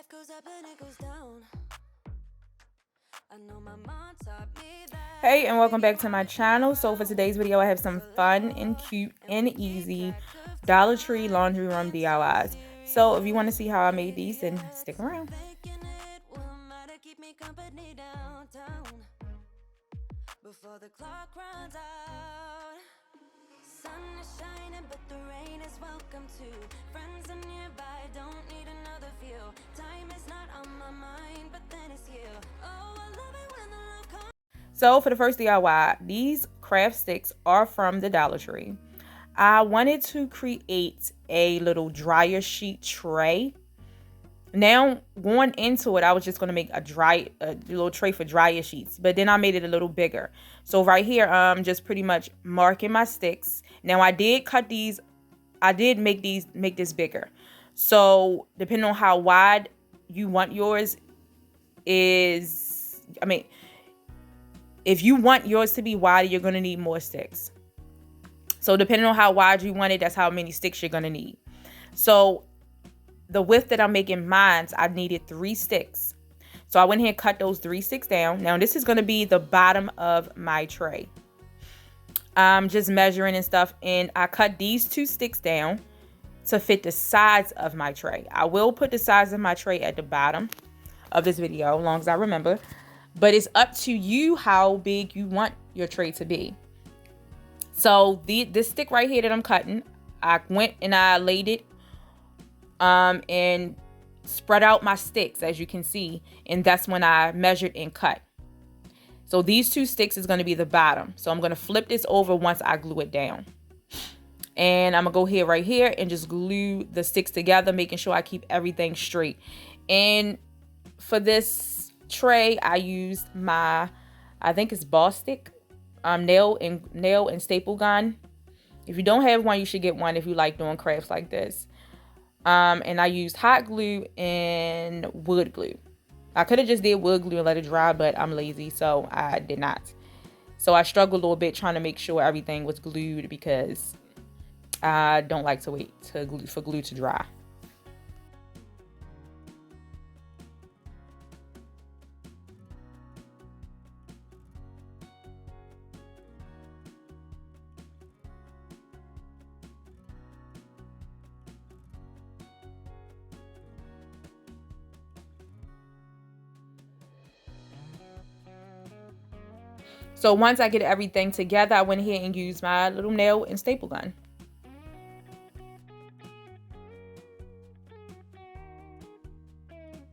Life goes up and it goes down. I know my mom taught me that. Hey, and welcome back to my channel. So for today's video, I have some fun and cute and easy Dollar Tree laundry room DIYs. So if you want to see how I made these, then stick around. Before the clock runs out, sun is shining, but the rain is welcome too. Friends are nearby, don't need another view. Time is not on my mind, but then it's you. Oh, I love it when the love comes. So for the first DIY, these craft sticks are from the Dollar Tree. I wanted to create a little dryer sheet tray. Now, going into it, I was just going to make a little tray for dryer sheets, but then I made it a little bigger. So right here, I'm just pretty much marking my sticks. Now, I did cut these. I did make this bigger. So depending on how wide you want yours if you want yours to be wider, you're going to need more sticks. So depending on how wide you want it, that's how many sticks you're going to need. So the width that I'm making mine, I needed 3 sticks. So I went ahead and cut those 3 sticks down. Now this is going to be the bottom of my tray. I'm just measuring and stuff, and I cut these 2 sticks down to fit the sides of my tray. I will put the size of my tray at the bottom of this video, as long as I remember. But it's up to you how big you want your tray to be. So this stick right here that I'm cutting, I went and I laid it and spread out my sticks, as you can see, and that's when I measured and cut. So these 2 sticks is going to be the bottom. So I'm going to flip this over once I glue it down, and I'm gonna go here right here and just glue the sticks together, making sure I keep everything straight. And for this tray, I used my, I think it's Boss stick, nail and staple gun. If you don't have one, you should get one if you like doing crafts like this. And I used hot glue and wood glue. I could have just did wood glue and let it dry, but I'm lazy, so I did not. So I struggled a little bit trying to make sure everything was glued because I don't like to wait for glue to dry. So once I get everything together, I went ahead and used my little nail and staple gun.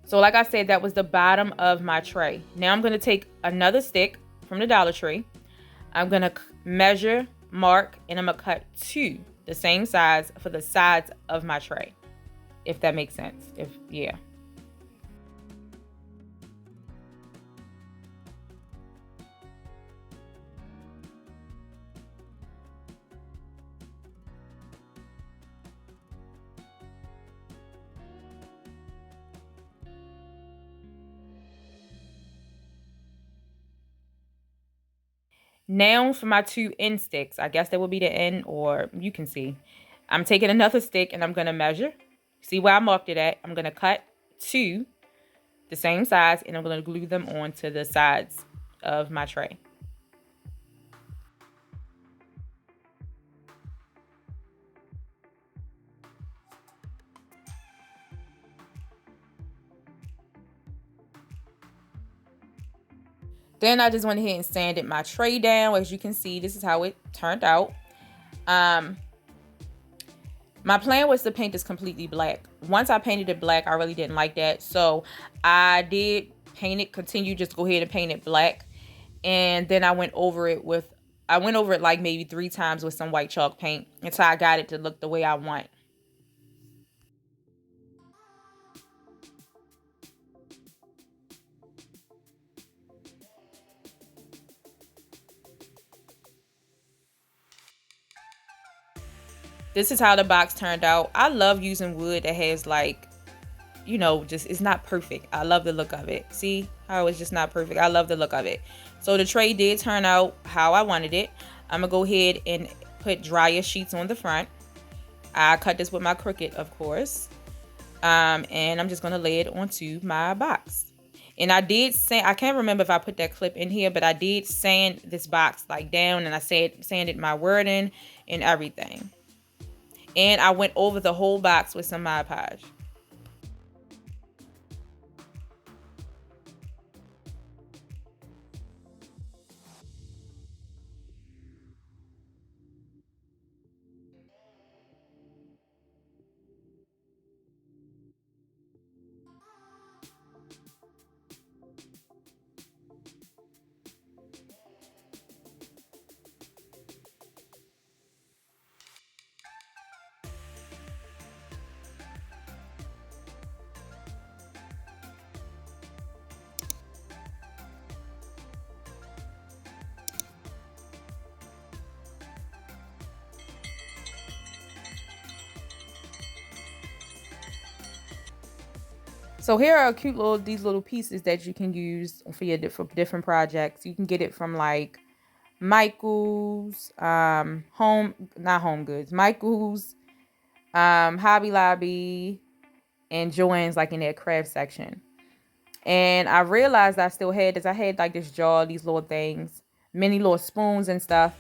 So like I said, that was the bottom of my tray. Now I'm going to take another stick from the Dollar Tree. I'm going to measure, mark, and I'm going to cut 2 the same size for the sides of my tray. If that makes sense. Yeah. Now for my 2 end sticks, I guess that will be the end, or you can see. I'm taking another stick and I'm going to measure. See where I marked it at? I'm going to cut 2 the same size, and I'm going to glue them onto the sides of my tray. Then I just went ahead and sanded my tray down. As you can see, this is how it turned out. My plan was to paint this completely black. Once I painted it black, I really didn't like that. So I did continue just go ahead and paint it black. And then I went over it like maybe 3 times with some white chalk paint until I got it to look the way I want. This is how the box turned out. I love using wood that has like, just, it's not perfect. I love the look of it. See how it's just not perfect? I love the look of it. So the tray did turn out how I wanted it. I'm gonna go ahead and put dryer sheets on the front. I cut this with my Cricut, of course. And I'm just going to lay it onto my box. And I did sand, I can't remember if I put that clip in here, but I did sand this box like down, and I sanded my wording and everything. And I went over the whole box with some Mod Podge. So here are these little pieces that you can use for your different projects. You can get it from like Michael's, not Home Goods, Michael's, Hobby Lobby, and Joann's, like in their craft section. And I realized I still had this. I had like this jar, these little things, many little spoons and stuff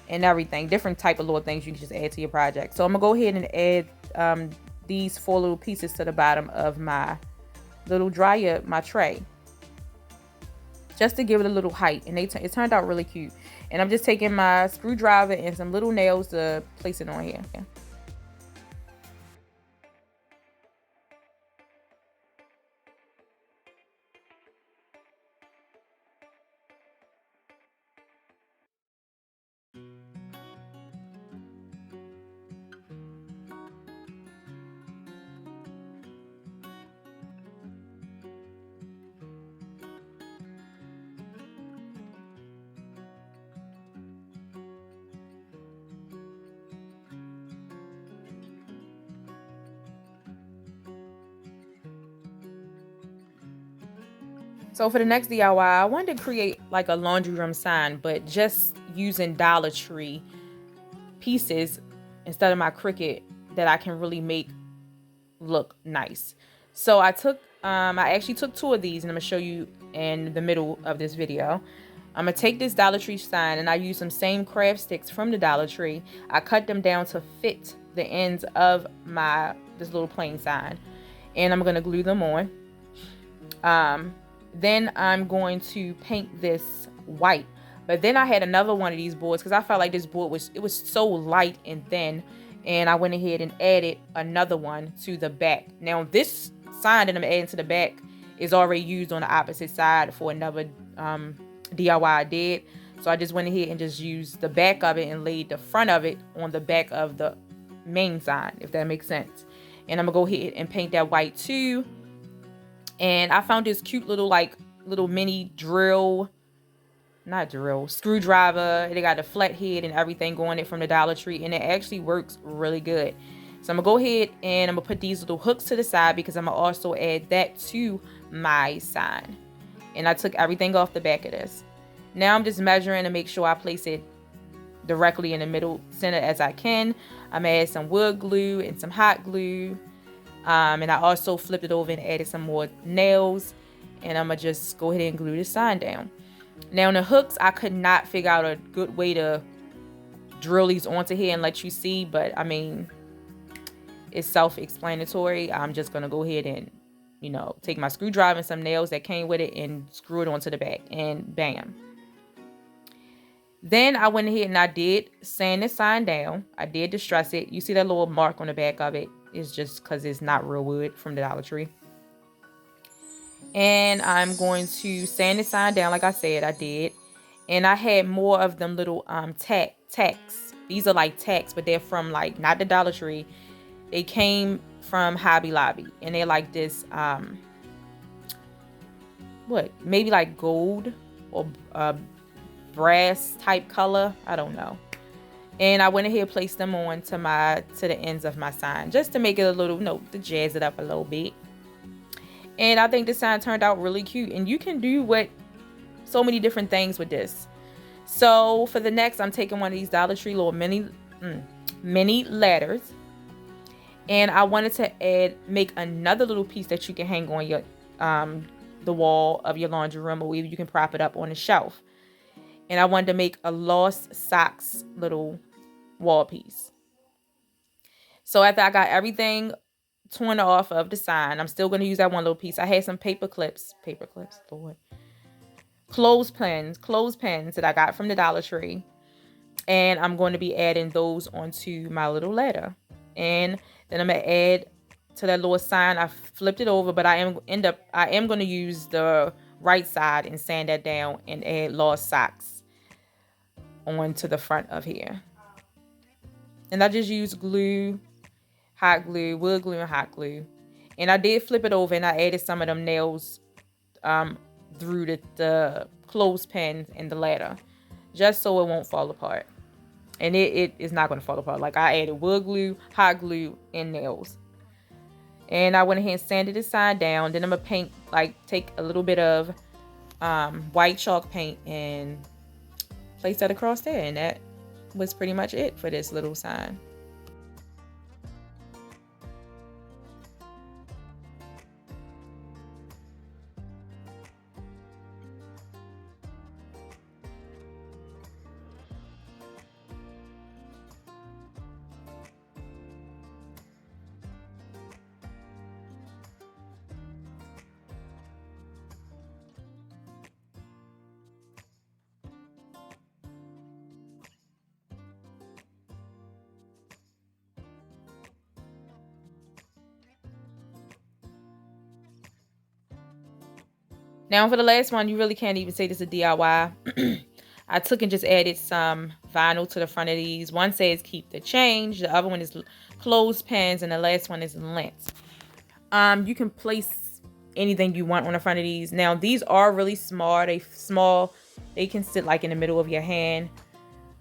and everything. Different type of little things you can just add to your project. So I'm going to go ahead and add these 4 little pieces to the bottom of my little dryer, my tray. Just to give it a little height. And it turned out really cute. And I'm just taking my screwdriver and some little nails to place it on here. Okay. So for the next DIY, I wanted to create like a laundry room sign, but just using Dollar Tree pieces instead of my Cricut that I can really make look nice. So I actually took 2 of these, and I'm gonna show you in the middle of this video. I'm gonna take this Dollar Tree sign, and I use some same craft sticks from the Dollar Tree. I cut them down to fit the ends of this little plain sign, and I'm gonna glue them on. Then I'm going to paint this white. But then I had another one of these boards because I felt like this board was so light and thin. And I went ahead and added another one to the back. Now this sign that I'm adding to the back is already used on the opposite side for another DIY I did. So I just went ahead and just used the back of it and laid the front of it on the back of the main sign, if that makes sense. And I'm going to go ahead and paint that white too. And I found this cute little mini screwdriver. They got a flat head and everything going it from the Dollar Tree, and it actually works really good. So I'm gonna go ahead and I'm gonna put these little hooks to the side because I'm gonna also add that to my sign. And I took everything off the back of this. Now I'm just measuring to make sure I place it directly in the middle center as I can. I'm gonna add some wood glue and some hot glue. And I also flipped it over and added some more nails. And I'm going to just go ahead and glue the sign down. Now, on the hooks, I could not figure out a good way to drill these onto here and let you see. But, I mean, it's self-explanatory. I'm just going to go ahead and, take my screwdriver and some nails that came with it and screw it onto the back. And bam. Then I went ahead and I did sand the sign down. I did distress it. You see that little mark on the back of it? It's just because it's not real wood from the Dollar Tree. And I'm going to sand the sign down like I said I did. And I had more of them little tacks. These are like tacks, but they're from not the Dollar Tree. They came from Hobby Lobby. And they're like this, maybe like gold or brass type color. I don't know. And I went ahead and placed them on to the ends of my sign just to make it a little, to jazz it up a little bit. And I think the sign turned out really cute. And you can do so many different things with this. So for the next, I'm taking one of these Dollar Tree little mini ladders. And I wanted to make another little piece that you can hang on your the wall of your laundry room, or even you can prop it up on a shelf. And I wanted to make a lost socks little wall piece. So after I got everything torn off of the sign, I'm still going to use that one little piece. I had some paper clips, Lord. Clothespins that I got from the Dollar Tree. And I'm going to be adding those onto my little ladder. And then I'm going to add to that little sign. I flipped it over, but I am going to use the right side and sand that down and add lost socks onto the front of here. And I just used glue, hot glue, wood glue, and hot glue. And I did flip it over, and I added some of them nails through the clothespin and the ladder, just so it won't fall apart. And it is not going to fall apart. Like, I added wood glue, hot glue, and nails. And I went ahead and sanded the sign down. Then I'm going to paint, take a little bit of white chalk paint and place that across there. And that was pretty much it for this little sign. Now for the last one, you really can't even say this is a DIY. I took and just added some vinyl to the front of these. One says keep the change. The other one is clothespins. And the last one is lint. You can place anything you want on the front of these. Now these are really small. They can sit like in the middle of your hand.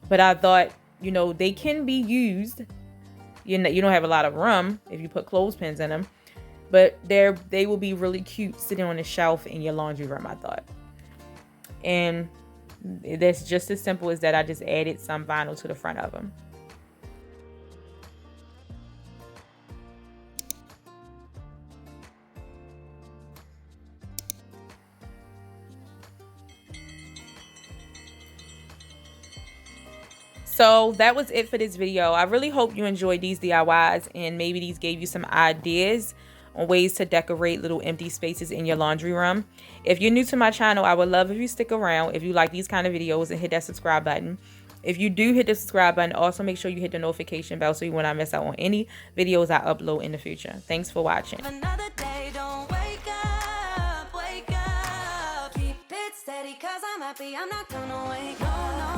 But I thought, they can be used. You don't have a lot of room if you put clothespins in them. But they will be really cute sitting on the shelf in your laundry room, I thought. And that's just as simple as that. I just added some vinyl to the front of them. So that was it for this video. I really hope you enjoyed these DIYs, and maybe these gave you some ideas on ways to decorate little empty spaces in your laundry room. If you're new to my channel, I would love if you stick around if you like these kind of videos and hit that subscribe button. If you do hit the subscribe button, also make sure you hit the notification bell so you will not miss out on any videos I upload in the future. Thanks for watching. Another day, don't wake up. Keep it steady, 'cause I'm happy, I'm not gonna wake up. No, no.